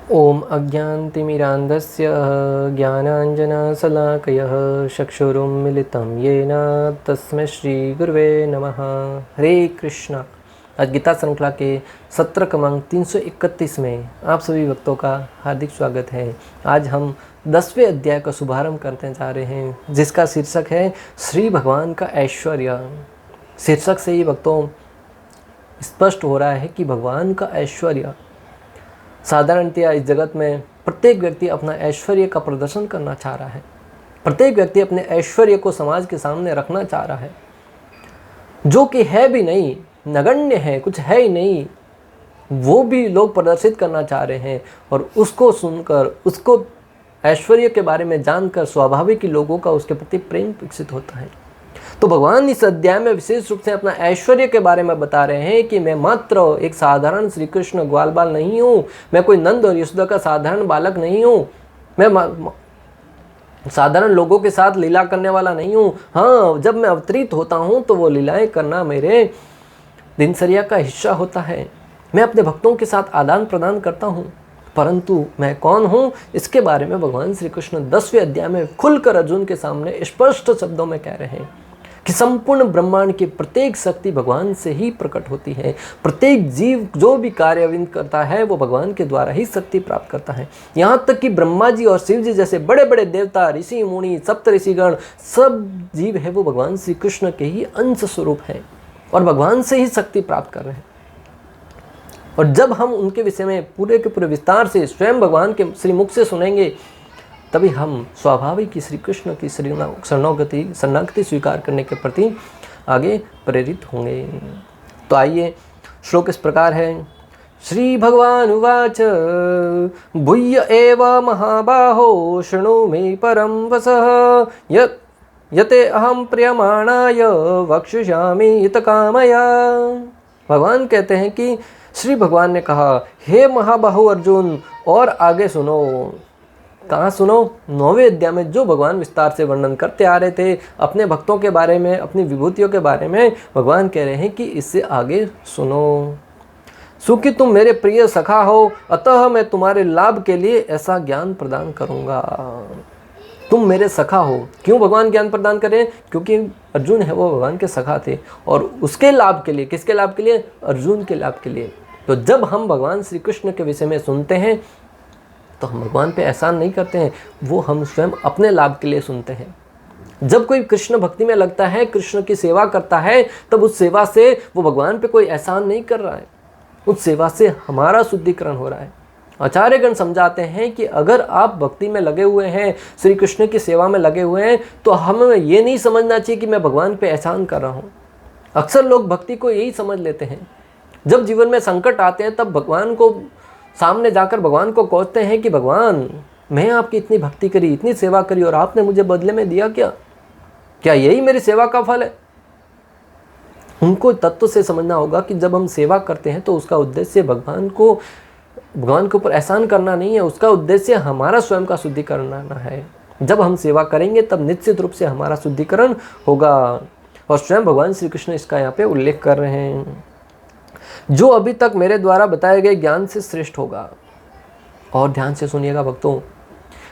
ओम अज्ञानतिमिरान्धस्य ज्ञानाञ्जनशलाकयः चक्षुरुन्मिलितं येन तस्मै श्रीगुरुवे नमः। हरे कृष्णा। आज गीता श्रृंखला के सत्र क्रमांक 331 में आप सभी भक्तों का हार्दिक स्वागत है। आज हम 10वें अध्याय का शुभारंभ करते जा रहे हैं, जिसका शीर्षक है श्री भगवान का ऐश्वर्य। शीर्षक से ही भक्तों स्पष्ट हो रहा है कि भगवान का ऐश्वर्य, साधारणतया इस जगत में प्रत्येक व्यक्ति अपना ऐश्वर्य का प्रदर्शन करना चाह रहा है। प्रत्येक व्यक्ति अपने ऐश्वर्य को समाज के सामने रखना चाह रहा है, जो कि है भी नहीं, नगण्य है, कुछ है ही नहीं, वो भी लोग प्रदर्शित करना चाह रहे हैं। और उसको सुनकर, उसको ऐश्वर्य के बारे में जानकर स्वाभाविक ही लोगों का उसके प्रति प्रेम विकसित होता है। तो भगवान इस अध्याय में विशेष रूप से अपना ऐश्वर्य के बारे में बता रहे हैं कि मैं मात्र एक साधारण श्री कृष्ण ग्वाल बाल नहीं हूँ, मैं कोई नंद और यशोदा का साधारण बालक नहीं हूँ, मैं साधारण लोगों के साथ लीला करने वाला नहीं हूँ। हाँ, जब मैं अवतरित होता हूँ तो वो लीलाएं करना मेरे दिनचर्या का हिस्सा होता है। मैं अपने भक्तों के साथ आदान प्रदान करता हूँ, परंतु मैं कौन हूँ इसके बारे में भगवान श्री कृष्ण 10वें अध्याय में खुलकर अर्जुन के सामने स्पष्ट शब्दों में कह रहे हैं कि संपूर्ण ब्रह्मांड की प्रत्येक शक्ति भगवान से ही प्रकट होती है। प्रत्येक जीव जो भी कार्यान्वित करता है वो भगवान के द्वारा ही शक्ति प्राप्त करता है। यहाँ तक कि ब्रह्मा जी और शिव जी जैसे बड़े बड़े देवता, ऋषि मुनि, सप्त ऋषिगण, सब जीव है वो भगवान श्री कृष्ण के ही अंश स्वरूप है और भगवान से ही शक्ति प्राप्त कर रहे हैं। और जब हम उनके विषय में पूरे के पूरे विस्तार से स्वयं भगवान के श्रीमुख से सुनेंगे, तभी हम स्वाभाविक ही श्री कृष्ण की शरणागति स्वीकार करने के प्रति आगे प्रेरित होंगे। तो आइए, श्लोक इस प्रकार है। श्री भगवान उवाच भूय एव महाबाहो शृणु मे परम वसः यते अहम प्रियमाणाय वक्षुषामि हितकामया। भगवान कहते हैं कि श्री भगवान ने कहा, हे महाबाहु अर्जुन, और आगे सुनो। कहाँ सुनो? 9वें अध्याय में जो भगवान विस्तार से वर्णन करते आ रहे थे अपने भक्तों के बारे में, अपनी विभूतियों के बारे में, भगवान कह रहे हैं कि इससे आगे सुनो। सुखी तुम मेरे प्रिय सखा हो, अतः मैं तुम्हारे लाभ के लिए ऐसा ज्ञान प्रदान करूंगा। तुम मेरे सखा हो। क्यों भगवान ज्ञान प्रदान करें? क्योंकि अर्जुन है वो भगवान के सखा थे और उसके लाभ के लिए, किसके लाभ के लिए? अर्जुन के लाभ के लिए। तो जब हम भगवान श्री कृष्ण के विषय में सुनते हैं तो हम भगवान पे एहसान नहीं करते हैं, वो हम स्वयं अपने लाभ के लिए सुनते हैं। जब कोई कृष्ण भक्ति में लगता है, कृष्ण की सेवा करता है, तब उस सेवा से वो भगवान पे कोई एहसान नहीं कर रहा है, उस सेवा से हमारा शुद्धिकरण हो रहा है। आचार्यगण समझाते हैं कि अगर आप भक्ति में लगे हुए हैं, श्री कृष्ण की सेवा में लगे हुए हैं, तो हमें ये नहीं समझना चाहिए कि मैं भगवान पे एहसान कर रहा हूँ। अक्सर लोग भक्ति को यही समझ लेते हैं। जब जीवन में संकट आते हैं तब भगवान को सामने जाकर भगवान को कोसते हैं कि भगवान, मैं आपकी इतनी भक्ति करी, इतनी सेवा करी और आपने मुझे बदले में दिया क्या? क्या यही मेरी सेवा का फल है? उनको तत्व से समझना होगा कि जब हम सेवा करते हैं तो उसका उद्देश्य भगवान के ऊपर एहसान करना नहीं है, उसका उद्देश्य हमारा स्वयं का शुद्धिकरण करना है। जब हम सेवा करेंगे तब निश्चित रूप से हमारा शुद्धिकरण होगा। और स्वयं भगवान श्री कृष्ण इसका यहाँ पे उल्लेख कर रहे हैं, जो अभी तक मेरे द्वारा बताए गए ज्ञान से श्रेष्ठ होगा। और ध्यान से सुनिएगा भक्तों,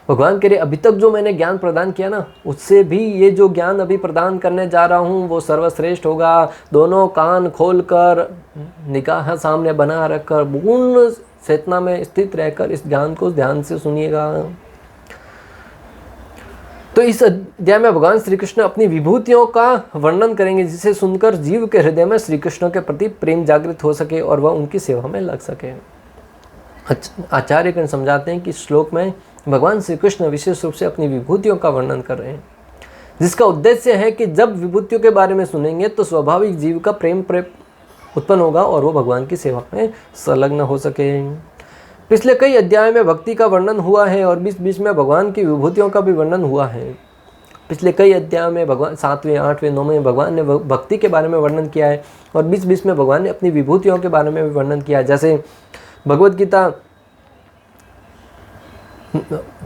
भगवान कह रहे अभी तक जो मैंने ज्ञान प्रदान किया ना, उससे भी ये जो ज्ञान अभी प्रदान करने जा रहा हूँ वो सर्वश्रेष्ठ होगा। दोनों कान खोलकर, निगाह सामने बना रखकर, पूर्ण चेतना में स्थित रहकर इस ज्ञान को ध्यान से सुनिएगा। तो इस अध्याय में भगवान श्री कृष्ण अपनी विभूतियों का वर्णन करेंगे, जिसे सुनकर जीव के हृदय में श्री कृष्ण के प्रति प्रेम जागृत हो सके और वह उनकी सेवा में लग सके। आचार्यगण समझाते हैं कि श्लोक में भगवान श्री कृष्ण विशेष रूप से अपनी विभूतियों का वर्णन कर रहे हैं, जिसका उद्देश्य है कि जब विभूतियों के बारे में सुनेंगे तो स्वाभाविक जीव का प्रेम उत्पन्न होगा और वो भगवान की सेवा में संलग्न हो सके। पिछले कई अध्याय में भक्ति का वर्णन हुआ है और बीच बीच में भगवान की विभूतियों का भी वर्णन हुआ है। पिछले कई अध्याय में भगवान 7वें, 8वें, 9वें भगवान ने भक्ति के बारे में वर्णन किया है और बीच बीच में भगवान ने अपनी विभूतियों के बारे में भी वर्णन किया है। जैसे भगवद गीता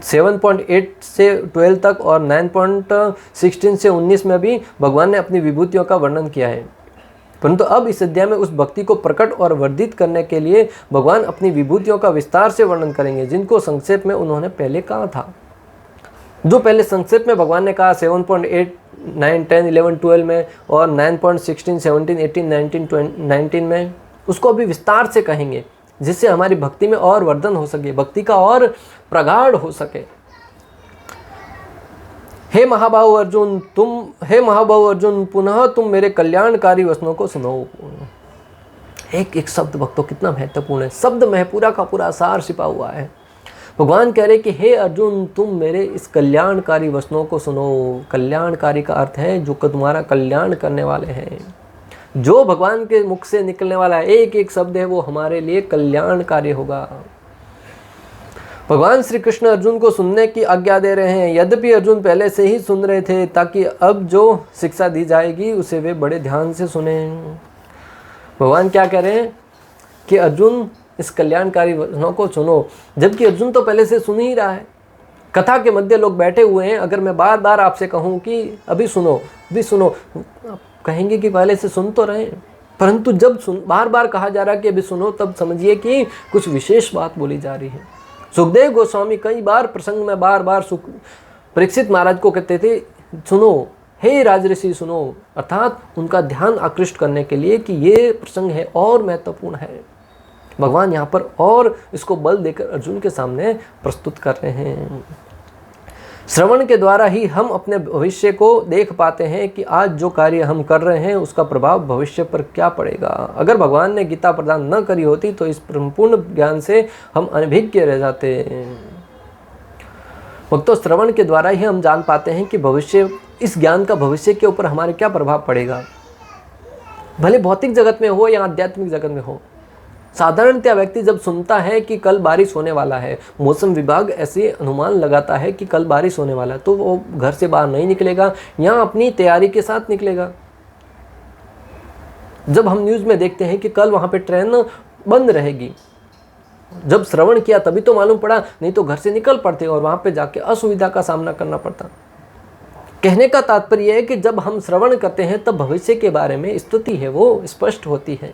7.8 से 12 तक और 9.16 से 19 में भी भगवान ने अपनी विभूतियों का वर्णन किया है। परंतु अब इस अध्याय में उस भक्ति को प्रकट और वर्धित करने के लिए भगवान अपनी विभूतियों का विस्तार से वर्णन करेंगे, जिनको संक्षेप में उन्होंने पहले कहा था। जो पहले संक्षेप में भगवान ने कहा 7.8, 9, 10, 11, 12 में और 9.16, 17, 18, 19 में, उसको अभी विस्तार से कहेंगे, जिससे हमारी भक्ति में और वर्धन हो सके, भक्ति का और प्रगाढ़ हो सके। हे महाबाहु अर्जुन, पुनः तुम मेरे कल्याणकारी वचनों को सुनो। एक एक शब्द भक्तों कितना महत्वपूर्ण है, शब्द में पूरा का पूरा सार छिपा हुआ है। भगवान कह रहे कि हे अर्जुन, तुम मेरे इस कल्याणकारी वचनों को सुनो। कल्याणकारी का अर्थ है जो तुम्हारा कल्याण करने वाले हैं। जो भगवान के मुख से निकलने वाला है एक एक शब्द है, वो हमारे लिए कल्याणकारी होगा। भगवान श्री कृष्ण अर्जुन को सुनने की आज्ञा दे रहे हैं। यद्यपि अर्जुन पहले से ही सुन रहे थे, ताकि अब जो शिक्षा दी जाएगी उसे वे बड़े ध्यान से सुने। भगवान क्या कह रहे हैं कि अर्जुन इस कल्याणकारी वचनों को सुनो, जबकि अर्जुन तो पहले से सुन ही रहा है। कथा के मध्य लोग बैठे हुए हैं। अगर मैं बार बार आपसे कहूँ कि अभी सुनो, अभी सुनो, आप कहेंगे कि पहले से सुन तो रहे हैं, परंतु जब बार बार कहा जा रहा है कि अभी सुनो, तब समझिए कि कुछ विशेष बात बोली जा रही है। सुखदेव गोस्वामी कई बार प्रसंग में बार बार परीक्षित महाराज को कहते थे, सुनो हे राजऋषि सुनो, अर्थात उनका ध्यान आकृष्ट करने के लिए कि ये प्रसंग है और महत्वपूर्ण है। भगवान यहाँ पर और इसको बल देकर अर्जुन के सामने प्रस्तुत कर रहे हैं। श्रवण के द्वारा ही हम अपने भविष्य को देख पाते हैं कि आज जो कार्य हम कर रहे हैं उसका प्रभाव भविष्य पर क्या पड़ेगा। अगर भगवान ने गीता प्रदान न करी होती तो इस संपूर्ण ज्ञान से हम अनभिज्ञ रह जाते। भक्तों, श्रवण के द्वारा ही हम जान पाते हैं कि भविष्य, इस ज्ञान का भविष्य के ऊपर हमारे क्या प्रभाव पड़ेगा, भले भौतिक जगत में हो या आध्यात्मिक जगत में हो। साधारणतः व्यक्ति जब सुनता है कि कल बारिश होने वाला है, मौसम विभाग ऐसे अनुमान लगाता है कि कल बारिश होने वाला है, तो वो घर से बाहर नहीं निकलेगा या अपनी तैयारी के साथ निकलेगा। जब हम न्यूज़ में देखते हैं कि कल वहाँ पे ट्रेन बंद रहेगी, जब श्रवण किया तभी तो मालूम पड़ा, नहीं तो घर से निकल पड़ते और वहाँ पे जाके असुविधा का सामना करना पड़ता। कहने का तात्पर्य है कि जब हम श्रवण करते हैं तब भविष्य के बारे में स्तुति है वो स्पष्ट होती है,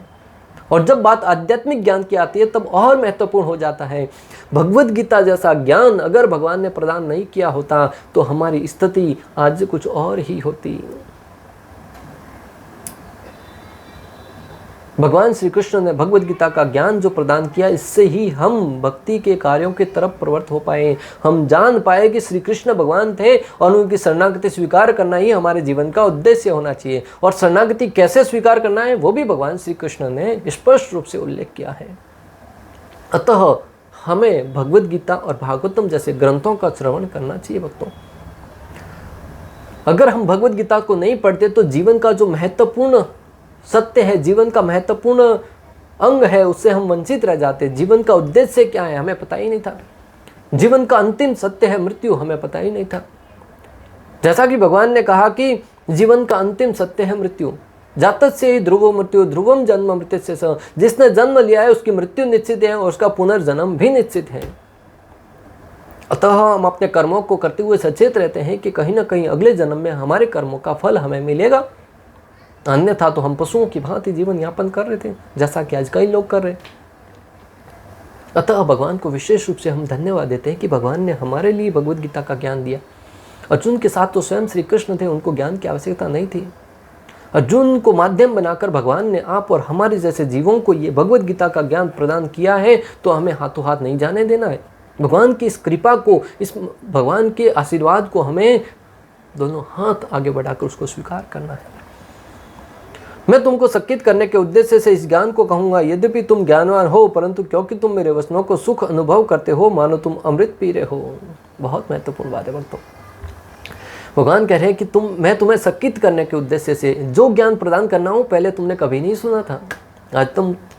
और जब बात आध्यात्मिक ज्ञान की आती है तब और महत्वपूर्ण हो जाता है। भगवद गीता जैसा ज्ञान अगर भगवान ने प्रदान नहीं किया होता तो हमारी स्थिति आज कुछ और ही होती। भगवान श्री कृष्ण ने भगवद गीता का ज्ञान जो प्रदान किया, इससे ही हम भक्ति के कार्यों की तरफ प्रवृत्त हो पाए। हम जान पाए कि श्री कृष्ण भगवान थे और उनकी शरणागति स्वीकार करना ही हमारे जीवन का उद्देश्य होना चाहिए। और शरणागति कैसे स्वीकार करना है वो भी भगवान श्री कृष्ण ने स्पष्ट रूप से उल्लेख किया है। अतः हमें भगवद गीता और भागवतम जैसे ग्रंथों का श्रवण करना चाहिए। भक्तों, अगर हम भगवद गीता को नहीं पढ़ते तो जीवन का जो महत्वपूर्ण सत्य है, जीवन का महत्वपूर्ण अंग है, उससे हम वंचित रह जाते। जीवन का उद्देश्य क्या है हमें पता ही नहीं था। जीवन का अंतिम सत्य है मृत्यु, हमें पता ही नहीं था। जैसा कि भगवान ने कहा कि जीवन का अंतिम सत्य है मृत्यु। जातस्य ही ध्रुवो मृत्यु ध्रुवम जन्म मृत्युस्य स। जिसने जन्म लिया है उसकी मृत्यु निश्चित है और उसका पुनर्जन्म भी निश्चित है। अतः हम अपने कर्मों को करते हुए सचेत रहते हैं कि कहीं ना कहीं अगले जन्म में हमारे कर्मों का फल हमें मिलेगा, अन्यथा तो हम पशुओं की भांति जीवन यापन कर रहे थे, जैसा कि आज कई लोग कर रहे। अतः भगवान को विशेष रूप से हम धन्यवाद देते हैं कि भगवान ने हमारे लिए भगवद गीता का ज्ञान दिया। अर्जुन के साथ तो स्वयं श्री कृष्ण थे, उनको ज्ञान की आवश्यकता नहीं थी। अर्जुन को माध्यम बनाकर भगवान ने आप और हमारे जैसे जीवों को ये भगवद गीता का ज्ञान प्रदान किया है, तो हमें हाथों हाथ नहीं जाने देना है। भगवान की इस कृपा को, इस भगवान के आशीर्वाद को हमें दोनों हाथ आगे बढ़ाकर उसको स्वीकार करना है। मैं तुमको सकित करने के उद्देश्य से इस ज्ञान को कहूँगा, यद्यपि तुम ज्ञानवान हो, परंतु क्योंकि तुम मेरे वचनों को सुख अनुभव करते हो, मानो तुम अमृत पी रहे हो। बहुत महत्वपूर्ण बात है भक्तों। भगवान कह रहे हैं कि मैं तुम्हें सकित करने के उद्देश्य से जो ज्ञान प्रदान करना हूँ, पहले तुमने कभी नहीं सुना था। आज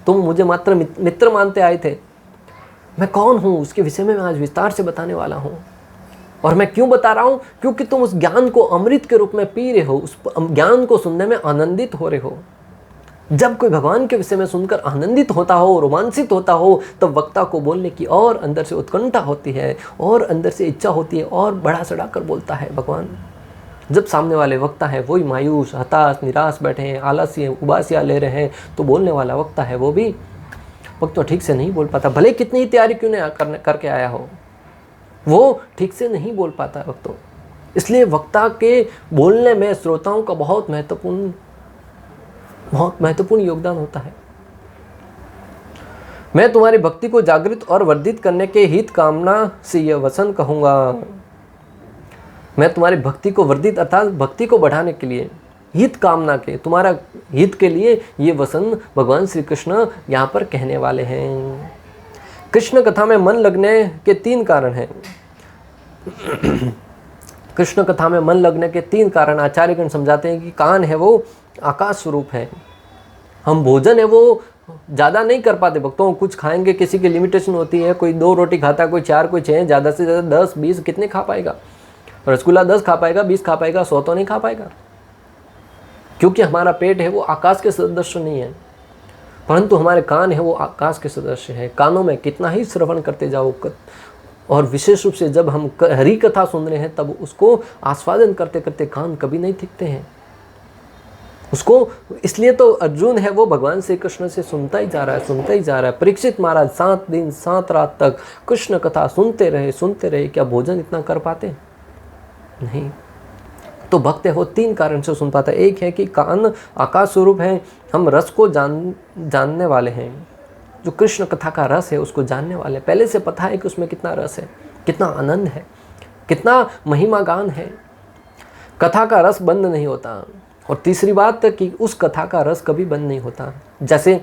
तुम मुझे मात्र मित्र मानते आए थे। मैं कौन हूँ उसके विषय में मैं आज विस्तार से बताने वाला हूँ। और मैं क्यों बता रहा हूँ? क्योंकि तुम उस ज्ञान को अमृत के रूप में पी रहे हो, उस ज्ञान को सुनने में आनंदित हो रहे हो। जब कोई भगवान के विषय में सुनकर आनंदित होता हो, रोमांचित होता हो, तब वक्ता को बोलने की और अंदर से उत्कंठा होती है और अंदर से इच्छा होती है और बढ़ा चढ़ा कर बोलता है भगवान। जब सामने वाले वक्ता है वही मायूस, हताश, निराश बैठे हैं, आलस्य, उबासियाँ ले रहे हैं, तो बोलने वाला वक्ता है वो भी वक्ता ठीक से नहीं बोल पाता, भले कितनी ही तैयारी क्यों नहीं करके आया हो, वो ठीक से नहीं बोल पाता वक्ता। इसलिए वक्ता के बोलने में श्रोताओं का बहुत महत्वपूर्ण योगदान होता है। मैं तुम्हारी भक्ति को जागृत और वर्धित करने के हित कामना से यह वचन कहूँगा। मैं तुम्हारी भक्ति को वर्धित अर्थात भक्ति को बढ़ाने के लिए, हित कामना के, तुम्हारा हित के लिए ये वचन भगवान श्री कृष्ण यहाँ पर कहने वाले हैं। कृष्ण कथा में मन लगने के 3 कारण हैं। कृष्ण कथा में मन लगने के 3 कारण आचार्यगण समझाते हैं कि कान है वो आकाश स्वरूप है। हम भोजन है वो ज़्यादा नहीं कर पाते, भक्तों कुछ खाएंगे, किसी की लिमिटेशन होती है, कोई 2 रोटी खाता है, कोई 4, कोई 6, ज़्यादा से ज़्यादा 10, 20 कितने खा पाएगा? रसगुल्ला 10 खा पाएगा, 20 खा पाएगा, 100 तो नहीं खा पाएगा, क्योंकि हमारा पेट है वो आकाश के सदृश नहीं है। परंतु हमारे कान है वो आकाश के सदृश है। कानों में कितना ही श्रवण करते जाओ, और विशेष रूप से जब हम हरि कथा सुन रहे हैं तब उसको आस्वादन करते करते कान कभी नहीं थकते हैं उसको। इसलिए तो अर्जुन है वो भगवान श्री कृष्ण से सुनता ही जा रहा है। परीक्षित महाराज 7 दिन 7 रात तक कृष्ण कथा सुनते रहे। क्या भोजन इतना कर पाते? नहीं। तो भक्त है वो 3 कारण से सुन पाता है। एक है कि कान आकाश स्वरूप है, हम रस को जानने वाले हैं। जो कृष्ण कथा का रस है उसको जानने वाले, पहले से पता है कि उसमें कितना रस है, कितना आनंद है, कितना महिमा गान है। कथा का रस बंद नहीं होता। और तीसरी बात कि उस कथा का रस कभी बंद नहीं होता। जैसे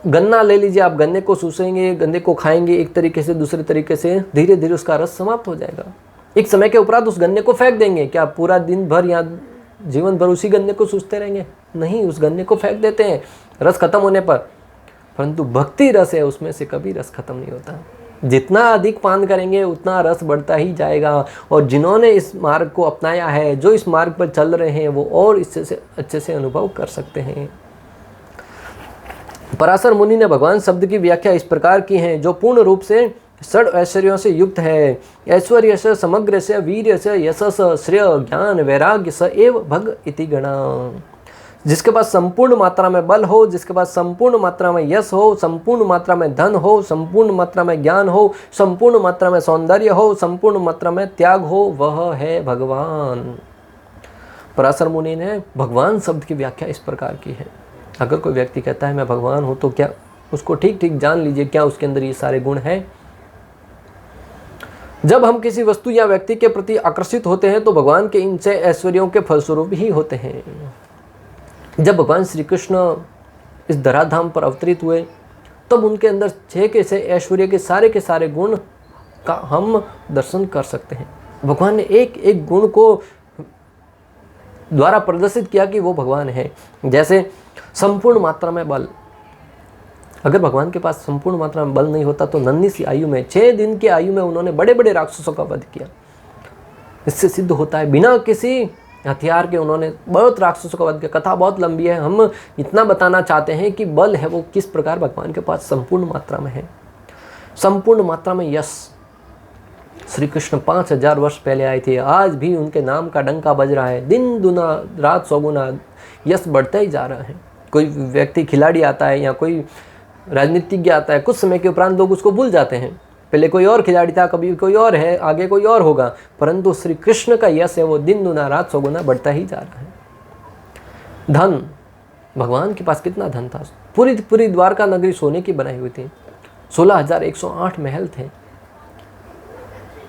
गन्ना ले लीजिए, आप गन्ने को सूसेंगे, गन्ने को खाएंगे एक तरीके से, दूसरे तरीके से, धीरे धीरे उसका रस समाप्त हो जाएगा। एक समय के उपरांत उस गन्ने को फेंक देंगे। क्या पूरा दिन भर या जीवन भर उसी गन्ने को सूसते रहेंगे? नहीं, उस गन्ने को फेंक देते हैं रस खत्म होने पर। परंतु भक्ति रस है, उसमें से कभी रस खत्म नहीं होता। जितना अधिक पान करेंगे उतना रस बढ़ता ही जाएगा। और जिन्होंने इस मार्ग को अपनाया है, जो इस मार्ग पर चल रहे हैं, वो और इससे से अच्छे से अनुभव कर सकते हैं। पराशर मुनि ने भगवान शब्द की व्याख्या इस प्रकार की है, जो पूर्ण रूप से 6 ऐश्वर्यों से युक्त है। ऐश्वर्य से, समग्र से, वीर्य से, यशस, श्रेय, ज्ञान, वैराग्य स एव भग इति गणा। जिसके पास संपूर्ण मात्रा में बल हो, जिसके पास संपूर्ण मात्रा में यश हो, संपूर्ण मात्रा में धन हो, संपूर्ण मात्रा में ज्ञान हो, संपूर्ण मात्रा में सौंदर्य हो, संपूर्ण मात्रा में त्याग हो, वह है भगवान। पराशर मुनि ने भगवान शब्द की व्याख्या इस प्रकार की है। अगर कोई व्यक्ति कहता है मैं भगवान हूँ, तो क्या उसको ठीक ठीक जान लीजिए क्या उसके अंदर ये सारे गुण हैं। जब हम किसी वस्तु या व्यक्ति के प्रति आकर्षित होते हैं तो भगवान के इन 6 ऐश्वर्यों के फलस्वरूप ही होते हैं। जब भगवान श्री कृष्ण इस धराधाम पर अवतरित हुए तब उनके अंदर 6 के 6 ऐश्वर्य के सारे गुण का हम दर्शन कर सकते हैं। भगवान ने एक एक गुण को द्वारा प्रदर्शित किया कि वो भगवान है। जैसे संपूर्ण मात्रा में बल, अगर भगवान के पास संपूर्ण मात्रा में बल नहीं होता तो नन्ही सी आयु में, 6 दिन की आयु में उन्होंने बड़े बड़े राक्षसों का वध किया। इससे सिद्ध होता है बिना किसी हथियार के उन्होंने बहुत राक्षसों का वध किया। कथा बहुत लंबी है, हम इतना बताना चाहते हैं कि बल है वो किस प्रकार भगवान के पास संपूर्ण मात्रा में है। संपूर्ण मात्रा में यश, श्री कृष्ण 5000 वर्ष पहले आए थे, आज भी उनके नाम का डंका बज रहा है। दिन दुना रात सौगुना यश बढ़ता ही जा रहा है। कोई व्यक्ति खिलाड़ी आता है या कोई राजनीतिज्ञ आता है, कुछ समय के उपरांत लोग उसको भूल जाते हैं। पहले कोई और खिलाड़ी था, कभी कोई और है, आगे कोई और होगा, परंतु श्री कृष्ण का यश है वो दिन दुना रात सौगुना बढ़ता ही जा रहा है। धन, भगवान के पास कितना धन था। पूरी द्वारका नगरी सोने की बनाई हुई थी। 16,108 महल थे।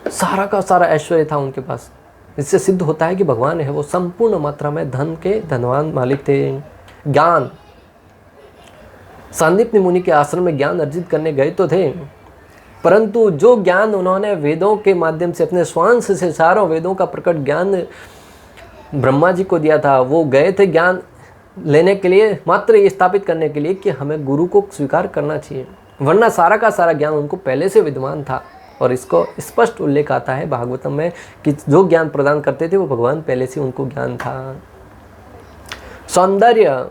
सारा का सारा ऐश्वर्य था उनके पास। इससे सिद्ध होता है कि भगवान है वो संपूर्ण मात्रा में धन के धनवान मालिक थे। ज्ञान, सांदीपनि मुनि के आश्रम में ज्ञान अर्जित करने गए तो थे, परंतु जो ज्ञान उन्होंने वेदों के माध्यम से अपने श्वास से चारों वेदों का प्रकट ज्ञान ब्रह्मा जी को दिया था, वो गए थे ज्ञान लेने के लिए, मात्र ये स्थापित करने के लिए कि हमें गुरु को स्वीकार करना चाहिए, वरना सारा का सारा ज्ञान उनको पहले से विद्यमान था। और इसको स्पष्ट उल्लेख आता है भागवतम में कि जो ज्ञान प्रदान करते थे वो भगवान पहले से उनको ज्ञान था। सौंदर्य,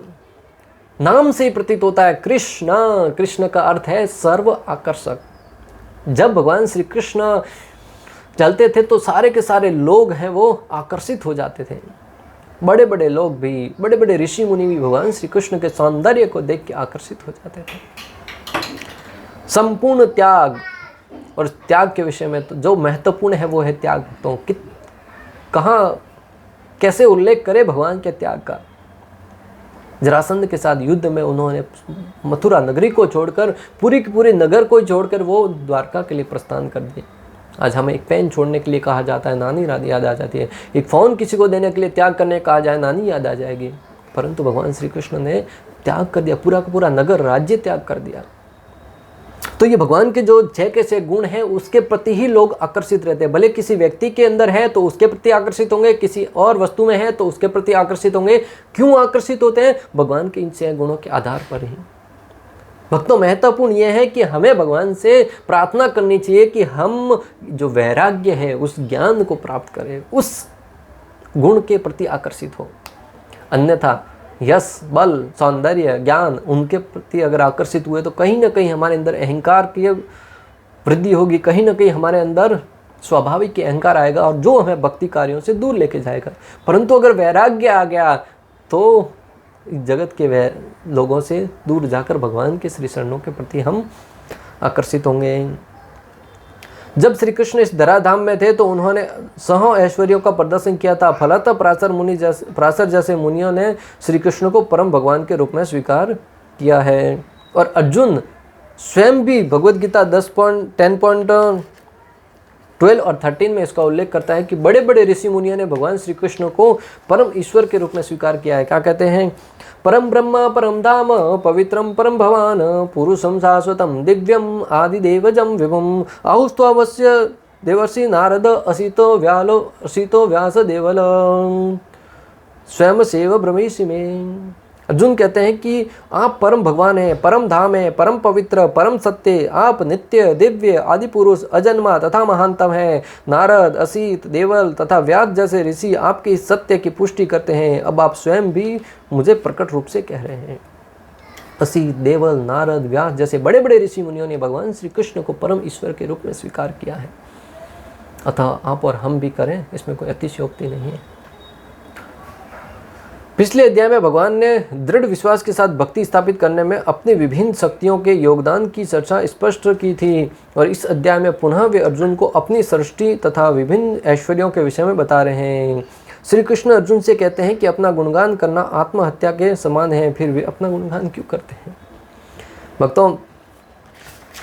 नाम से ही प्रतीत होता है कृष्ण, कृष्ण का अर्थ है सर्व आकर्षक। जब भगवान श्री कृष्ण चलते थे तो सारे के सारे लोग हैं वो आकर्षित हो जाते थे। बड़े बड़े लोग भी, बड़े बड़े ऋषि मुनि भी भगवान श्री कृष्ण के सौंदर्य को देख के आकर्षित हो जाते थे। संपूर्ण त्याग, और त्याग के विषय में तो जो महत्वपूर्ण है वो है त्याग। तो कहाँ कैसे उल्लेख करे भगवान के त्याग का। जरासंध के साथ युद्ध में उन्होंने मथुरा नगरी को छोड़कर, पूरी की पूरी नगर को छोड़कर वो द्वारका के लिए प्रस्थान कर दिए। आज हमें एक पेन छोड़ने के लिए कहा जाता है, नानी याद आ जाती है। एक फ़ोन किसी को देने के लिए त्याग करने कहा जाए, नानी याद आ जाएगी। परंतु भगवान श्री कृष्ण ने त्याग कर दिया, पूरा का पूरा नगर राज्य त्याग कर दिया। तो ये भगवान के जो 6 के 6 गुण हैं उसके प्रति ही लोग आकर्षित रहते हैं। भले किसी व्यक्ति के अंदर है तो उसके प्रति आकर्षित होंगे, किसी और वस्तु में है तो उसके प्रति आकर्षित होंगे। क्यों आकर्षित होते हैं? भगवान के इन 6 गुणों के आधार पर ही। भक्तों, महत्वपूर्ण यह है कि हमें भगवान से प्रार्थना करनी चाहिए कि हम जो वैराग्य है उस ज्ञान को प्राप्त करें, उस गुण के प्रति आकर्षित हो। अन्यथा यश, बल, सौंदर्य, ज्ञान, उनके प्रति अगर आकर्षित हुए तो कहीं ना कहीं हमारे अंदर अहंकार की वृद्धि होगी, कहीं ना कहीं हमारे अंदर स्वाभाविक अहंकार आएगा और जो हमें भक्ति कार्यों से दूर लेके जाएगा। परंतु अगर वैराग्य आ गया तो जगत के लोगों से दूर जाकर भगवान के श्री चरणों के प्रति हम आकर्षित होंगे। जब श्री कृष्ण इस धराधाम में थे तो उन्होंने सहो ऐश्वर्यों का प्रदर्शन किया था। फलतः पराशर जैसे मुनियों ने श्री कृष्ण को परम भगवान के रूप में स्वीकार किया है। और अर्जुन स्वयं भी भगवद गीता 10.12 और 13 में इसका उल्लेख करता है कि बड़े बड़े ऋषि मुनियों ने भगवान श्री कृष्ण को परम ईश्वर के रूप में स्वीकार किया है। क्या कहते हैं? परम ब्रह्म परम धाम पवित्रम परम भवान पुरुषम शाश्वतम दिव्यम आदिदेवजम विभुम आहुस्त्वस्य देवर्षि नारद असितो व्यास देवल स्वयं सेव ब्रह्मीषि में। अर्जुन कहते हैं कि आप परम भगवान हैं, परम धाम है, परम पवित्र, परम सत्य, आप नित्य, दिव्य, आदि पुरुष, अजन्मा तथा महानतम है। नारद, असित, देवल तथा व्यास जैसे ऋषि आपके इस सत्य की पुष्टि करते हैं। अब आप स्वयं भी मुझे प्रकट रूप से कह रहे हैं। असित, देवल, नारद, व्यास जैसे बड़े बड़े ऋषि मुनियों ने भगवान श्री कृष्ण को परम ईश्वर के रूप में स्वीकार किया है। अतः आप और हम भी करें, इसमें कोई अतिशयोक्ति नहीं है। पिछले अध्याय में भगवान ने दृढ़ विश्वास के साथ भक्ति स्थापित करने में अपनी विभिन्न शक्तियों के योगदान की चर्चा स्पष्ट की थी। और इस अध्याय में पुनः वे अर्जुन को अपनी सृष्टि तथा विभिन्न ऐश्वर्यों के विषय में बता रहे हैं। श्री कृष्ण अर्जुन से कहते हैं कि अपना गुणगान करना आत्महत्या के समान है, फिर वे अपना गुणगान क्यों करते हैं? भक्तों,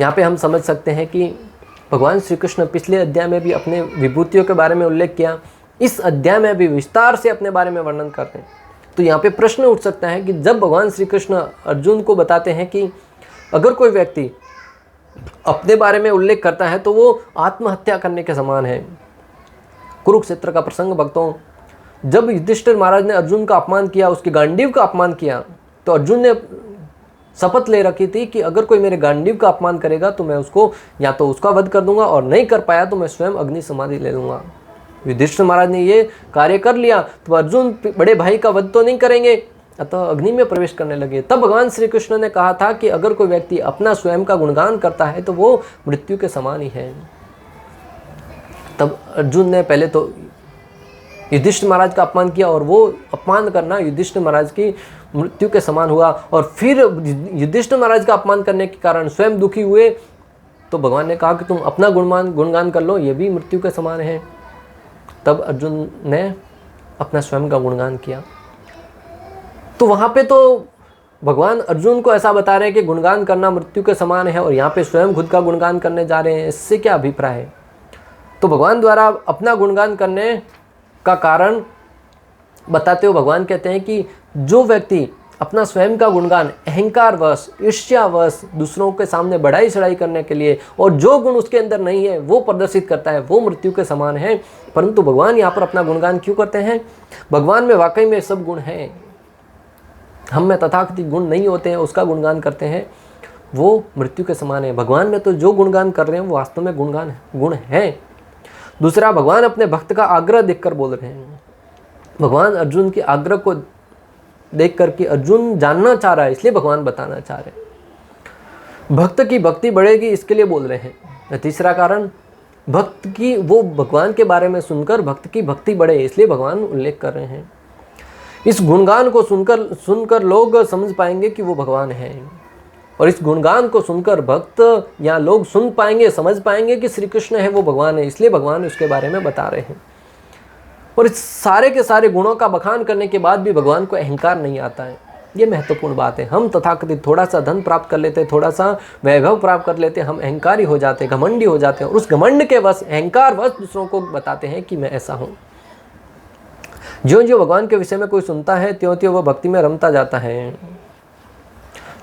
यहाँ पे हम समझ सकते हैं कि भगवान श्री कृष्ण पिछले अध्याय में भी अपने विभूतियों के बारे में उल्लेख किया, इस अध्याय में भी विस्तार से अपने बारे में वर्णन करते हैं। तो यहाँ पे प्रश्न उठ सकता है कि जब भगवान श्री कृष्ण अर्जुन को बताते हैं कि अगर कोई व्यक्ति अपने बारे में उल्लेख करता है तो वो आत्महत्या करने के समान है। कुरुक्षेत्र का प्रसंग भक्तों, जब युधिष्ठिर महाराज ने अर्जुन का अपमान किया, उसके गांडीव का अपमान किया, तो अर्जुन ने शपथ ले रखी थी कि अगर कोई मेरे गांडीव का अपमान करेगा तो मैं उसको या तो उसका वध कर दूंगा, और नहीं कर पाया तो मैं स्वयं अग्नि समाधि ले लूंगा। युधिष्ठिर महाराज ने ये कार्य कर लिया तो अर्जुन बड़े भाई का वध तो नहीं करेंगे, अतः अग्नि में प्रवेश करने लगे। तब भगवान श्री कृष्ण ने कहा था कि अगर कोई व्यक्ति अपना स्वयं का गुणगान करता है तो वो मृत्यु के समान ही है। तब अर्जुन ने पहले तो युधिष्ठिर महाराज का अपमान किया, और वो अपमान करना युधिष्ठिर महाराज की मृत्यु के समान हुआ। और फिर युधिष्ठिर महाराज का अपमान करने के कारण स्वयं दुखी हुए, तो भगवान ने कहा कि तुम अपना गुणगान कर लो, ये भी मृत्यु के समान है। तब अर्जुन ने अपना स्वयं का गुणगान किया। तो वहाँ पे तो भगवान अर्जुन को ऐसा बता रहे हैं कि गुणगान करना मृत्यु के समान है, और यहाँ पे स्वयं खुद का गुणगान करने जा रहे हैं। इससे क्या अभिप्राय है? तो भगवान द्वारा अपना गुणगान करने का कारण बताते हुए भगवान कहते हैं कि जो व्यक्ति अपना स्वयं का गुणगान अहंकारवश, ईर्ष्यावश, दूसरों के सामने बढ़ाई चढ़ाई करने के लिए, और जो गुण उसके अंदर नहीं है वो प्रदर्शित करता है, वो मृत्यु के समान है। परंतु भगवान यहाँ पर अपना गुणगान क्यों करते हैं? भगवान में वाकई में सब गुण हैं, हम में तथाकथित गुण नहीं होते हैं, उसका गुणगान करते हैं, वो मृत्यु के समान है। भगवान में तो जो गुणगान कर रहे हैं वो वास्तव में गुण है। दूसरा, भगवान अपने भक्त का आग्रह देखकर बोल रहे हैं। भगवान अर्जुन के आग्रह को देख कर कि अर्जुन जानना चाह रहा है, इसलिए भगवान बताना चाह रहे हैं। भक्त की भक्ति बढ़ेगी इसके लिए बोल रहे हैं। तीसरा कारण, भक्त की वो भगवान के बारे में सुनकर भक्त की भक्ति बढ़े, इसलिए भगवान उल्लेख कर रहे हैं। इस गुणगान को सुनकर लोग समझ पाएंगे कि वो भगवान है, और इस गुणगान को सुनकर भक्त या लोग सुन पाएंगे, समझ पाएंगे कि श्री कृष्ण है वो भगवान है, इसलिए भगवान उसके बारे में बता रहे हैं। और इस सारे के सारे गुणों का बखान करने के बाद भी भगवान को अहंकार नहीं आता है, ये महत्वपूर्ण बात है। हम तथाकथित थोड़ा सा धन प्राप्त कर लेते, थोड़ा सा वैभव प्राप्त कर लेते, हम अहंकारी हो जाते, घमंडी हो जाते हैं, और उस घमंड के वश, अहंकार वश दूसरों को बताते हैं कि मैं ऐसा हूँ। जो जो भगवान के विषय में कोई सुनता है, त्यों त्यों वो भक्ति में रमता जाता है।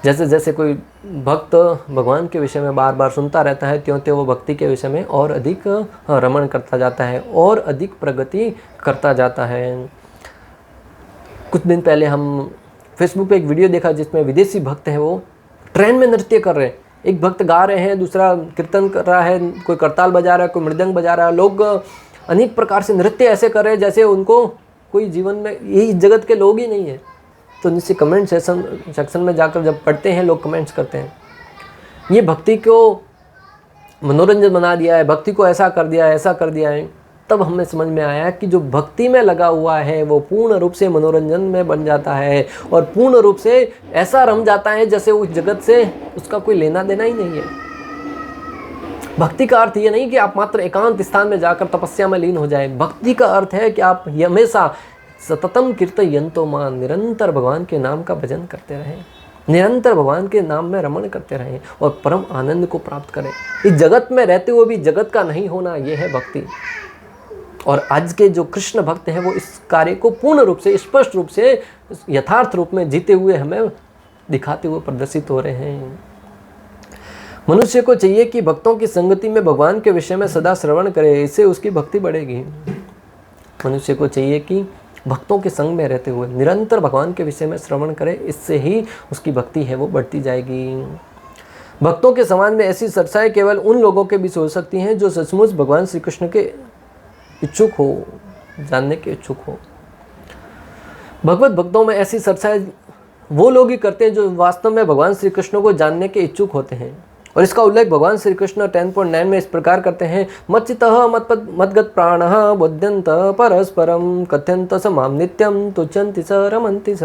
जैसे जैसे कोई भक्त भगवान के विषय में बार बार सुनता रहता है, त्यों त्यों वो भक्ति के विषय में और अधिक रमण करता जाता है और अधिक प्रगति करता जाता है। कुछ दिन पहले हम फेसबुक पे एक वीडियो देखा जिसमें विदेशी भक्त हैं, वो ट्रेन में नृत्य कर रहे हैं। एक भक्त गा रहे हैं, दूसरा कीर्तन कर रहा है, कोई करताल बजा रहा है, कोई मृदंग बजा रहा है। लोग अनेक प्रकार से नृत्य ऐसे कर रहे हैं जैसे उनको कोई जीवन में यही जगत के लोग ही नहीं है। तो नीचे कमेंट सेक्शन में जाकर जब पढ़ते हैं, लोग कमेंट्स करते हैं, ये भक्ति को मनोरंजन बना दिया है, भक्ति को ऐसा कर दिया है, ऐसा कर दिया है। तब हमें समझ में आया कि जो भक्ति में लगा हुआ है वो पूर्ण रूप से मनोरंजन में बन जाता है, और पूर्ण रूप से ऐसा रम जाता है जैसे उस जगत से उसका कोई लेना देना ही नहीं है। भक्ति का अर्थ ये नहीं कि आप मात्र एकांत स्थान में जाकर तपस्या में लीन हो जाए। भक्ति का अर्थ है कि आप हमेशा सततम कीर्तयन्तो मां, निरंतर भगवान के नाम का भजन करते रहें, निरंतर भगवान के नाम में रमण करते रहें और परम आनंद को प्राप्त करें। इस जगत में रहते हुए भी जगत का नहीं होना, यह है भक्ति। और आज के जो कृष्ण भक्त हैं वो इस कार्य को पूर्ण रूप से, स्पष्ट रूप से, यथार्थ रूप में जीते हुए हमें दिखाते हुए प्रदर्शित हो रहे हैं। मनुष्य को चाहिए कि भक्तों की संगति में भगवान के विषय में सदा श्रवण करे, इससे उसकी भक्ति बढ़ेगी। मनुष्य को चाहिए कि भक्तों के संग में रहते हुए निरंतर भगवान के विषय में श्रवण करे, इससे ही उसकी भक्ति है वो बढ़ती जाएगी। भक्तों के समाज में ऐसी चर्चाएं केवल उन लोगों के बीच हो सकती हैं जो सचमुच भगवान श्री कृष्ण के इच्छुक हो, जानने के इच्छुक हो। भगवत भक्तों में ऐसी चर्चाएं वो लोग ही करते हैं जो वास्तव में भगवान श्री कृष्ण को जानने के इच्छुक होते हैं। और इसका उल्लेख भगवान श्री कृष्ण 10.9 में इस प्रकार करते हैं, मच्चितः मद्गत प्राणः बोध्यन्त परस्परम कथ्यन्त स माम नित्यम तुच्छन्ति स रमन्ति स।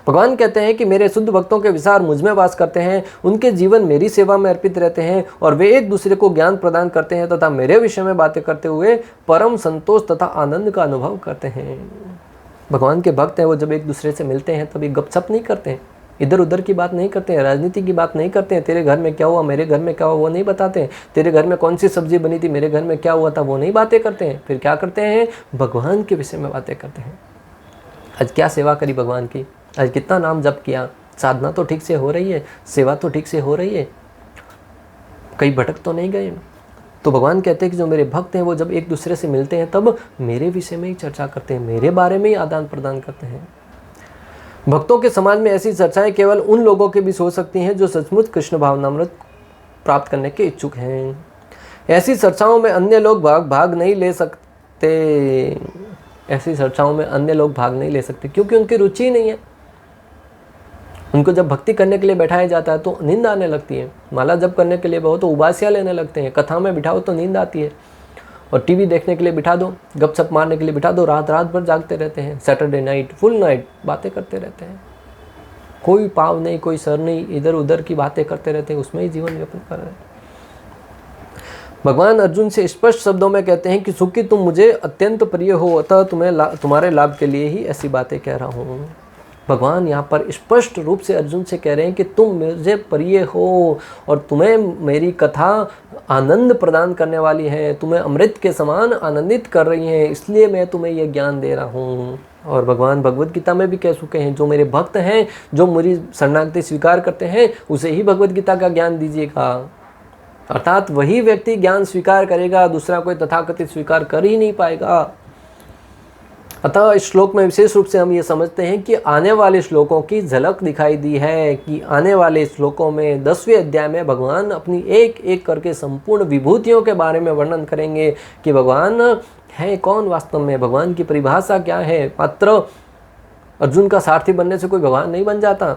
भगवान कहते हैं कि मेरे शुद्ध भक्तों के विचार मुझ में वास करते हैं, उनके जीवन मेरी सेवा में अर्पित रहते हैं और वे एक दूसरे को ज्ञान प्रदान करते हैं तथा मेरे विषय में बातें करते हुए परम संतोष तथा आनंद का अनुभव करते हैं। भगवान के भक्त हैं वो जब एक दूसरे से मिलते हैं तभी गपशप नहीं करते हैं, इधर उधर की बात नहीं करते हैं, राजनीति की बात नहीं करते हैं, तेरे घर में क्या हुआ, मेरे घर में क्या हुआ वो नहीं बताते हैं, तेरे घर में कौन सी सब्जी बनी थी, मेरे घर में क्या हुआ था वो नहीं बातें करते हैं। फिर क्या करते हैं, भगवान के विषय में बातें करते हैं। आज क्या सेवा करी भगवान की, आज कितना नाम जप किया, साधना तो ठीक से हो रही है, सेवा तो ठीक से हो रही है, कहीं भटक तो नहीं गए। तो भगवान कहते हैं कि जो मेरे भक्त हैं वो जब एक दूसरे से मिलते हैं तब मेरे विषय में ही चर्चा करते हैं, मेरे बारे में ही आदान प्रदान करते हैं। भक्तों के समाज में ऐसी चर्चाएं केवल उन लोगों के बीच हो सकती हैं जो सचमुच कृष्ण भावनामृत प्राप्त करने के इच्छुक हैं। ऐसी चर्चाओं में अन्य लोग भाग नहीं ले सकते, ऐसी चर्चाओं में अन्य लोग भाग नहीं ले सकते क्योंकि उनकी रुचि नहीं है। उनको जब भक्ति करने के लिए बैठाया जाता है तो नींद आने लगती है, माला जप करने के लिए बहुत तो उबासियाँ लेने लगते हैं, कथा में बिठाओ तो नींद आती है, और टीवी देखने के लिए बिठा दो, गपशप मारने के लिए बिठा दो, रात रात भर जागते रहते हैं, सैटरडे नाइट फुल नाइट बातें करते रहते हैं, कोई पाव नहीं, कोई सर नहीं, इधर उधर की बातें करते रहते हैं, उसमें ही जीवन यापन कर रहे हैं। भगवान अर्जुन से स्पष्ट शब्दों में कहते हैं कि सुखी तुम मुझे अत्यंत प्रिय हो, अतः तुम्हारे लाभ के लिए ही ऐसी बातें कह रहा हूँ। भगवान यहाँ पर स्पष्ट रूप से अर्जुन से कह रहे हैं कि तुम मुझे प्रिय हो और तुम्हें मेरी कथा आनंद प्रदान करने वाली है, तुम्हें अमृत के समान आनंदित कर रही है, इसलिए मैं तुम्हें यह ज्ञान दे रहा हूँ। और भगवान भगवद गीता में भी कह चुके हैं, जो मेरे भक्त हैं, जो मेरी शरणागति स्वीकार करते हैं, उसे ही भगवद गीता का ज्ञान दीजिएगा। अर्थात वही व्यक्ति ज्ञान स्वीकार करेगा, दूसरा कोई तथाकथित स्वीकार कर ही नहीं पाएगा। अतः इस श्लोक में विशेष रूप से हम ये समझते हैं कि आने वाले श्लोकों की झलक दिखाई दी है कि आने वाले श्लोकों में 10वें अध्याय में भगवान अपनी एक एक करके संपूर्ण विभूतियों के बारे में वर्णन करेंगे कि भगवान है कौन वास्तव में, भगवान की परिभाषा क्या है। मात्र अर्जुन का सारथी बनने से कोई भगवान नहीं बन जाता,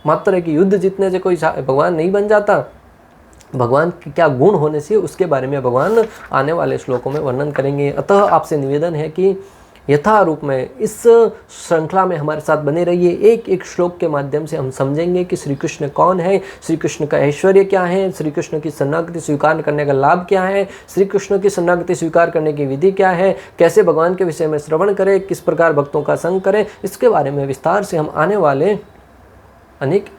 मात्र एक युद्ध जीतने से कोई भगवान नहीं बन जाता। भगवान के क्या गुण होने से उसके बारे में भगवान आने वाले श्लोकों में वर्णन करेंगे। अतः आपसे निवेदन है कि यथारूप में इस श्रृंखला में हमारे साथ बने रहिए। एक एक श्लोक के माध्यम से हम समझेंगे कि श्री कृष्ण कौन है, श्री कृष्ण का ऐश्वर्य क्या है, श्री कृष्ण की शरणागति स्वीकार करने का लाभ क्या है, श्री कृष्ण की शरणागति स्वीकार करने की विधि क्या है, कैसे भगवान के विषय में श्रवण करें, किस प्रकार भक्तों का संग करें। इसके बारे में विस्तार से हम आने वाले अनेक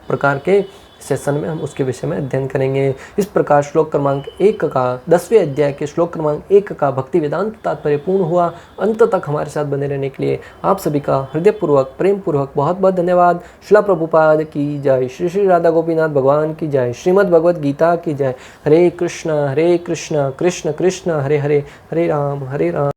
प्रकार के सेशन में हम उसके विषय में अध्ययन करेंगे। इस प्रकार श्लोक क्रमांक 1 का 10वें अध्याय के श्लोक क्रमांक 1 का भक्ति वेदांत तात्पर्य पूर्ण हुआ। अंत तक हमारे साथ बने रहने के लिए आप सभी का हृदयपूर्वक प्रेम पूर्वक बहुत बहुत धन्यवाद। श्रील प्रभुपाद की जय, श्री श्री राधा गोपीनाथ भगवान की जय, श्रीमद् भगवद गीता की जय। हरे कृष्ण कृष्ण कृष्ण हरे हरे, हरे राम